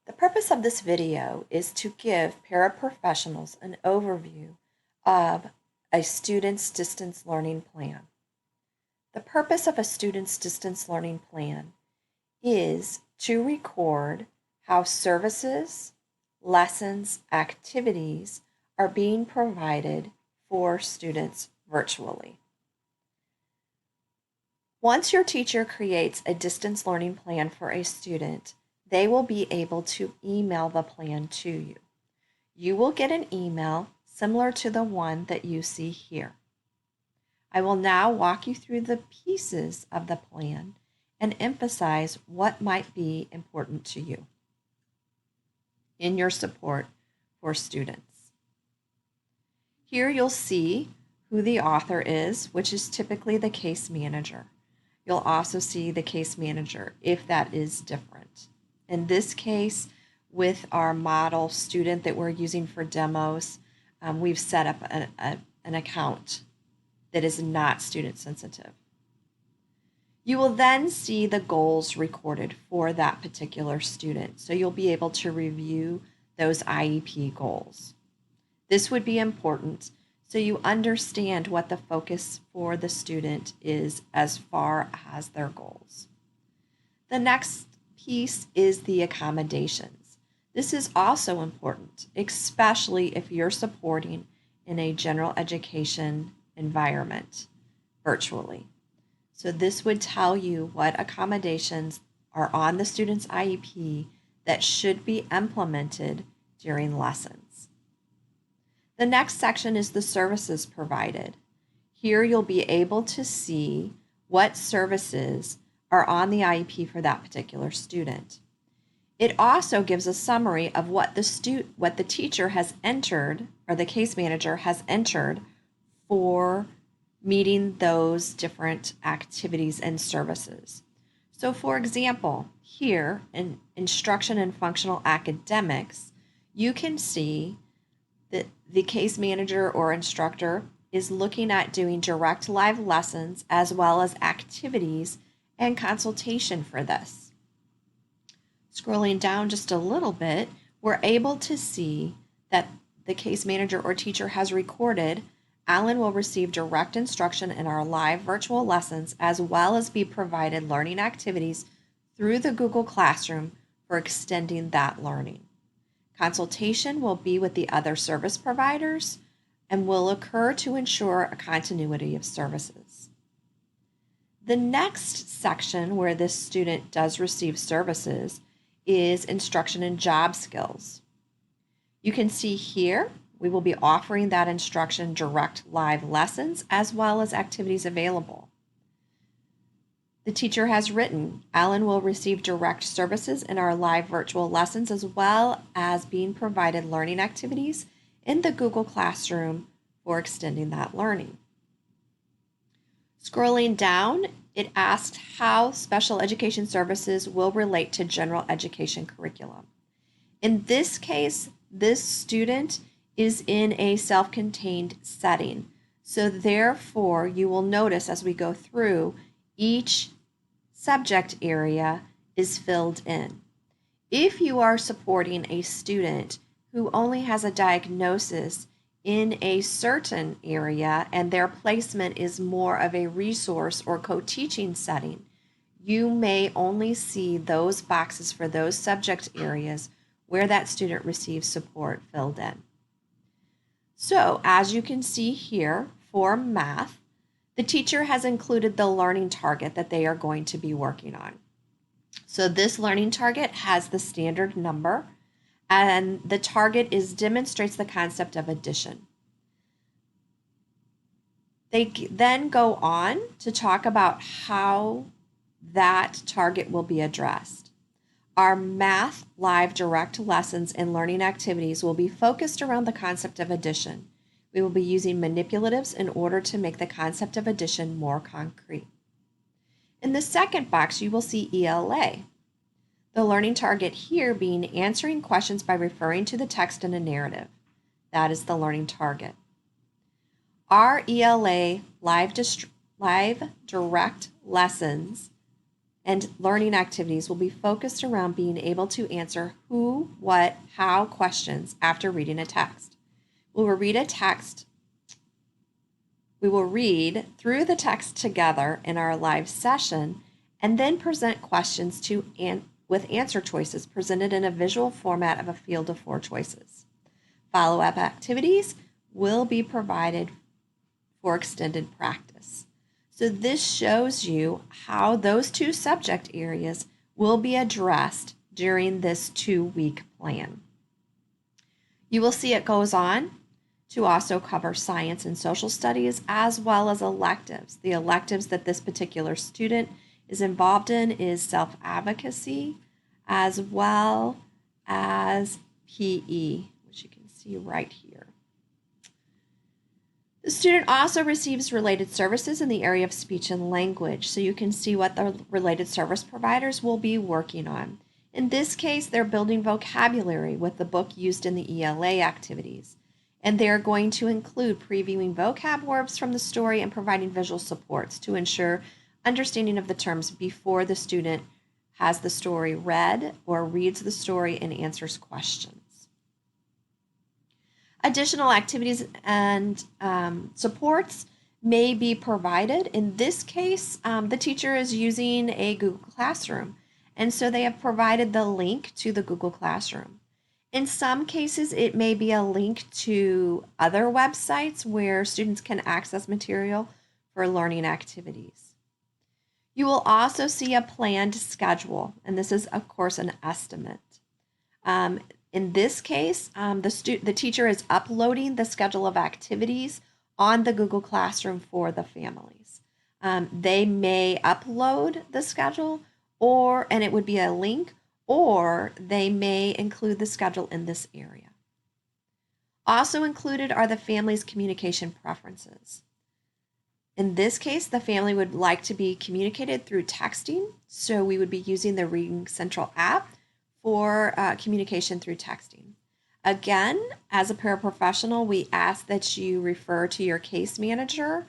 The purpose of this video is to give paraprofessionals an overview of a student's distance learning plan. The purpose of a student's distance learning plan is to record how services, lessons, activities are being provided for students virtually. Once your teacher creates a distance learning plan for a student, they will be able to email the plan to you. You will get an email similar to the one that you see here. I will now walk you through the pieces of the plan and emphasize what might be important to you in your support for students. Here you'll see who the author is, which is typically the case manager. You'll also see the case manager if that is different. In this case, with our model student that we're using for demos, we've set up an account that is not student sensitive. You will then see the goals recorded for that particular student, so you'll be able to review those IEP goals. This would be important so you understand what the focus for the student is as far as their goals. The next piece is the accommodations. This is also important, especially if you're supporting in a general education environment virtually. So this would tell you what accommodations are on the student's IEP that should be implemented during lessons. The next section is the services provided. Here you'll be able to see what services are on the IEP for that particular student. It also gives a summary of what the teacher has entered, or the case manager has entered, for meeting those different activities and services. So for example, here in instruction and functional academics, you can see that the case manager or instructor is looking at doing direct live lessons as well as activities and consultation for this. Scrolling down just a little bit, we're able to see that the case manager or teacher has recorded Alan will receive direct instruction in our live virtual lessons as well as be provided learning activities through the Google Classroom for extending that learning. Consultation will be with the other service providers and will occur to ensure a continuity of services. The next section where this student does receive services is instruction in job skills. You can see here we will be offering that instruction direct live lessons as well as activities available. The teacher has written, Alan will receive direct services in our live virtual lessons as well as being provided learning activities in the Google Classroom for extending that learning. Scrolling down, it asked how special education services will relate to general education curriculum. In this case, this student is in a self-contained setting. So therefore, you will notice as we go through, each subject area is filled in. If you are supporting a student who only has a diagnosis in a certain area and their placement is more of a resource or co-teaching setting, you may only see those boxes for those subject areas where that student receives support filled in. So as you can see here for math, the teacher has included the learning target that they are going to be working on. So this learning target has the standard number, and the target demonstrates the concept of addition. They then go on to talk about how that target will be addressed. Our math live direct lessons and learning activities will be focused around the concept of addition. We will be using manipulatives in order to make the concept of addition more concrete. In the second box, you will see ELA. The learning target here being answering questions by referring to the text in a narrative. That is the learning target. Our ELA live direct lessons and learning activities will be focused around being able to answer who, what, how questions after reading a text. We will read through the text together in our live session and then present questions with answer choices presented in a visual format of a field of 4 choices. Follow-up activities will be provided for extended practice. So this shows you how those 2 subject areas will be addressed during this 2-week plan. You will see it goes on to also cover science and social studies as well as electives. The electives that this particular student is involved in is self-advocacy as well as PE, which you can see right here. The student also receives related services in the area of speech and language, so you can see what the related service providers will be working on. In this case, they're building vocabulary with the book used in the ELA activities, and they're going to include previewing vocab words from the story and providing visual supports to ensure understanding of the terms before the student has the story read or reads the story and answers questions. Additional activities and supports may be provided. In this case, the teacher is using a Google Classroom, and so they have provided the link to the Google Classroom. In some cases, it may be a link to other websites where students can access material for learning activities. You will also see a planned schedule, and this is, of course, an estimate. In this case, the teacher is uploading the schedule of activities on the Google Classroom for the families. They may upload the schedule and it would be a link, or they may include the schedule in this area. Also included are the family's communication preferences. In this case, the family would like to be communicated through texting, so we would be using the Reading Central app for communication through texting. Again, as a paraprofessional, we ask that you refer to your case manager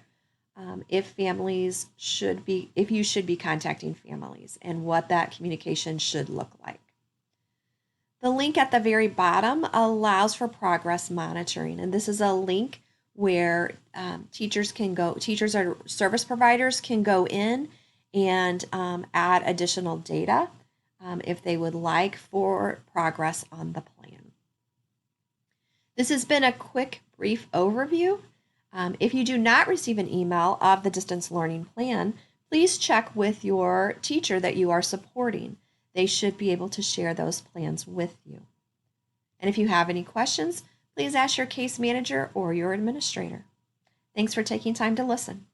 if you should be contacting families and what that communication should look like. The link at the very bottom allows for progress monitoring, and this is a link where teachers or service providers can go in and add additional data if they would like for progress on the plan. This has been a quick, brief overview. If you do not receive an email of the distance learning plan, please check with your teacher that you are supporting. They should be able to share those plans with you. And if you have any questions, please ask your case manager or your administrator. Thanks for taking time to listen.